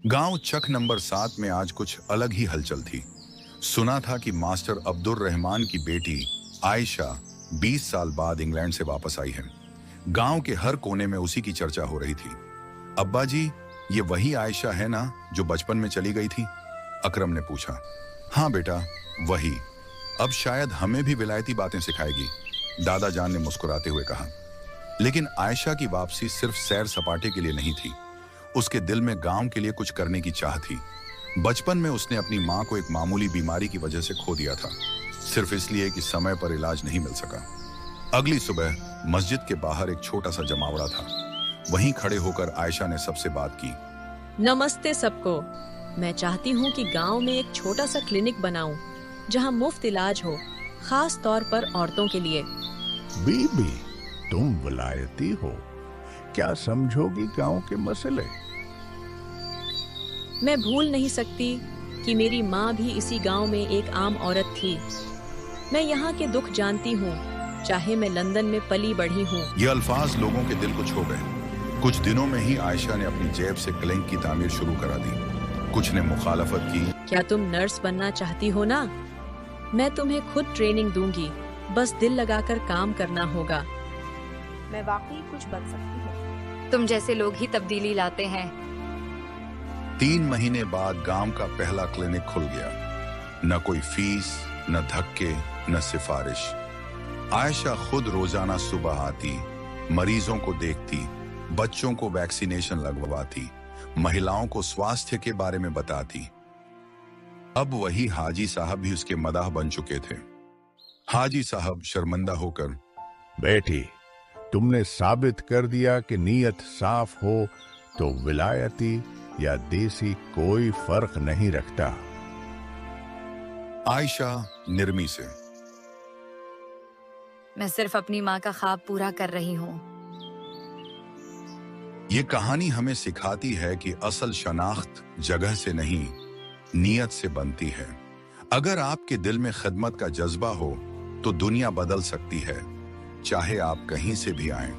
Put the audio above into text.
गांव चक नंबर 7 में आज कुछ अलग ही हलचल थी। सुना था कि मास्टर अब्दुल रहमान की बेटी आयशा 20 साल बाद इंग्लैंड से वापस आई है। गांव के हर कोने में उसी की चर्चा हो रही थी। अब्बा जी, ये वही आयशा है ना जो बचपन में चली गई थी? अकरम ने पूछा। हाँ बेटा, वही। अब शायद हमें भी विलायती बातें सिखाएगी, दादा जान ने मुस्कुराते हुए कहा। लेकिन आयशा की वापसी सिर्फ सैर सपाटे के लिए नहीं थी। उसके दिल में गांव के लिए कुछ करने की चाह थी। बचपन में उसने अपनी मां को एक मामूली बीमारी की वजह से खो दिया था, सिर्फ इसलिए कि समय पर इलाज नहीं मिल सका। अगली सुबह मस्जिद के बाहर एक छोटा सा जमावड़ा था। वहीं खड़े होकर आयशा ने सबसे बात की। नमस्ते सबको। मैं चाहती हूँ कि गांव में एक छोटा सा क्लिनिक बनाऊं, जहां मुफ्त इलाज हो, खास तौर पर औरतों के लिए। बीबी, तुम विलायती हो, क्या समझोगी गांव के मसले? मैं भूल नहीं सकती कि मेरी माँ भी इसी गांव में एक आम औरत थी। मैं यहाँ के दुख जानती हूँ, चाहे मैं लंदन में पली बढ़ी हूँ। ये अल्फाज लोगों के दिल को छू गए। कुछ दिनों में ही आयशा ने अपनी जेब से क्लिनिक की तामीर शुरू करा दी। कुछ ने मुखालफत की। क्या तुम नर्स बनना चाहती हो ना? मैं तुम्हें खुद ट्रेनिंग दूंगी, बस दिल लगाकर काम करना होगा। मैं वाकई कुछ बन सकती हूँ। तुम जैसे लोग ही तब्दीली लाते हैं। 3 महीने बाद गांव का पहला क्लिनिक खुल गया। न कोई फीस, न धक्के, न सिफारिश। आयशा खुद रोजाना सुबह आती, मरीजों को देखती, बच्चों को वैक्सीनेशन लगवाती, महिलाओं को स्वास्थ्य के बारे में बताती। अब वही हाजी साहब भी उसके मदाह बन चुके थे। हाजी साहब शर्मिंदा होकर, बेटी, तुमने साबित कर दिया कि नीयत साफ हो तो विलायती या देसी कोई फर्क नहीं रखता। आयशा निर्मी से, मैं सिर्फ अपनी माँ का ख्वाब पूरा कर रही हूँ। ये कहानी हमें सिखाती है कि असल शनाख्त जगह से नहीं, नीयत से बनती है। अगर आपके दिल में खिदमत का जज्बा हो तो दुनिया बदल सकती है, चाहे आप कहीं से भी आएं।